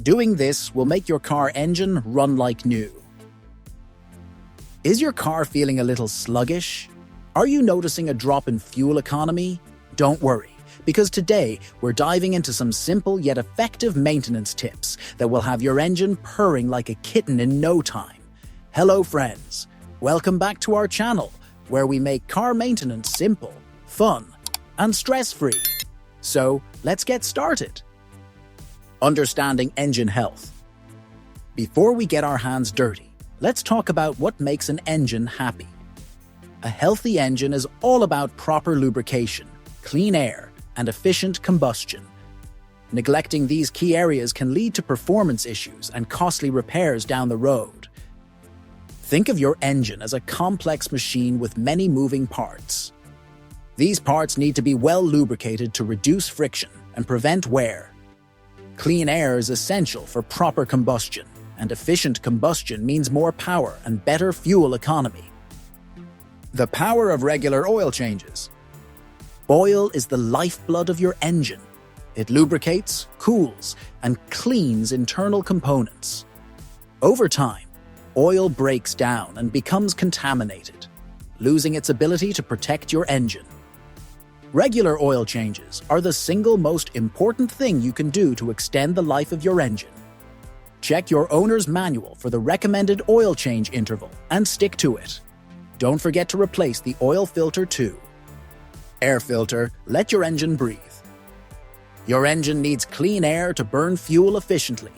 Doing this will make your car engine run like new. Is your car feeling a little sluggish? Are you noticing a drop in fuel economy? Don't worry, because today we're diving into some simple yet effective maintenance tips that will have your engine purring like a kitten in no time. Hello friends, welcome back to our channel, where we make car maintenance simple, fun, and stress-free. So let's get started. Understanding engine health. Before we get our hands dirty, let's talk about what makes an engine happy. A healthy engine is all about proper lubrication, clean air, and efficient combustion. Neglecting these key areas can lead to performance issues and costly repairs down the road. Think of your engine as a complex machine with many moving parts. These parts need to be well lubricated to reduce friction and prevent wear. Clean air is essential for proper combustion, and efficient combustion means more power and better fuel economy. The power of regular oil changes. Oil is the lifeblood of your engine. It lubricates, cools, and cleans internal components. Over time, oil breaks down and becomes contaminated, losing its ability to protect your engine. Regular oil changes are the single most important thing you can do to extend the life of your engine. Check your owner's manual for the recommended oil change interval and stick to it. Don't forget to replace the oil filter too. Air filter, let your engine breathe. Your engine needs clean air to burn fuel efficiently.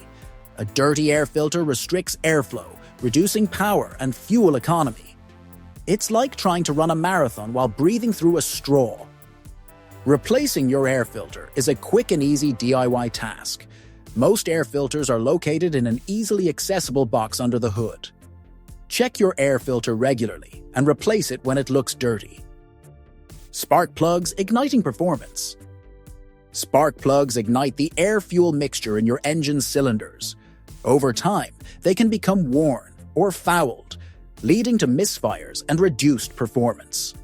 A dirty air filter restricts airflow, reducing power and fuel economy. It's like trying to run a marathon while breathing through a straw. Replacing your air filter is a quick and easy DIY task. Most air filters are located in an easily accessible box under the hood. Check your air filter regularly and replace it when it looks dirty. Spark plugs igniting performance. Spark plugs ignite the air-fuel mixture in your engine's cylinders. Over time, they can become worn or fouled, leading to misfires and reduced performance.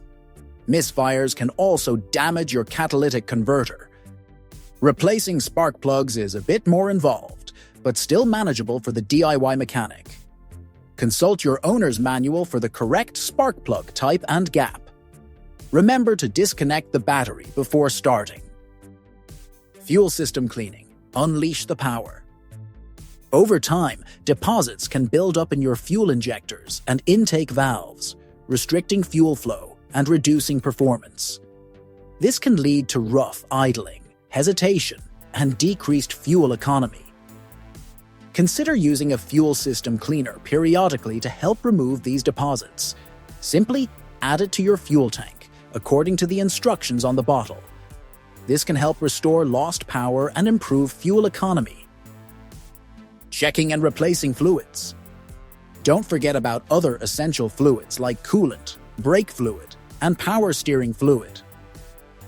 Misfires can also damage your catalytic converter. Replacing spark plugs is a bit more involved, but still manageable for the DIY mechanic. Consult your owner's manual for the correct spark plug type and gap. Remember to disconnect the battery before starting. Fuel system cleaning. Unleash the power. Over time, deposits can build up in your fuel injectors and intake valves, restricting fuel flow and reducing performance. This can lead to rough idling, hesitation, and decreased fuel economy. Consider using a fuel system cleaner periodically to help remove these deposits. Simply add it to your fuel tank, according to the instructions on the bottle. This can help restore lost power and improve fuel economy. Checking and replacing fluids. Don't forget about other essential fluids like coolant, brake fluid, and power steering fluid.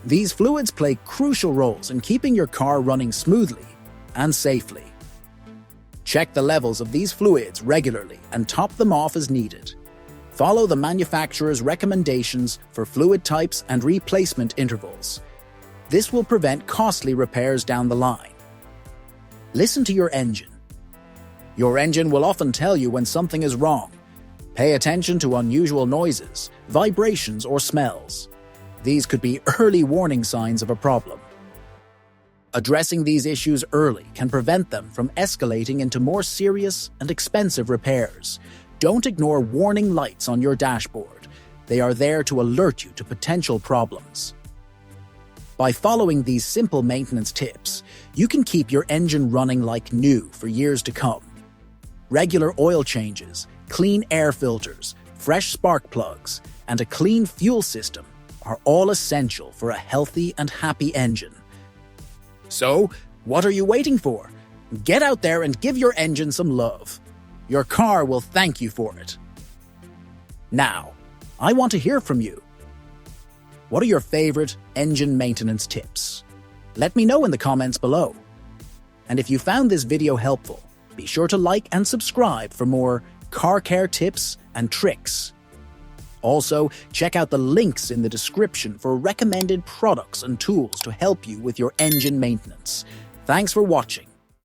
These fluids play crucial roles in keeping your car running smoothly and safely. Check the levels of these fluids regularly and top them off as needed. Follow the manufacturer's recommendations for fluid types and replacement intervals. This will prevent costly repairs down the line. Listen to your engine. Your engine will often tell you when something is wrong. Pay attention to unusual noises, vibrations, or smells. These could be early warning signs of a problem. Addressing these issues early can prevent them from escalating into more serious and expensive repairs. Don't ignore warning lights on your dashboard. They are there to alert you to potential problems. By following these simple maintenance tips, you can keep your engine running like new for years to come. Regular oil changes, clean air filters, fresh spark plugs, and a clean fuel system are all essential for a healthy and happy engine. So, what are you waiting for? Get out there and give your engine some love. Your car will thank you for it. Now, I want to hear from you. What are your favorite engine maintenance tips? Let me know in the comments below. And if you found this video helpful, be sure to like and subscribe for more car care tips and tricks. Also, check out the links in the description for recommended products and tools to help you with your engine maintenance. Thanks for watching,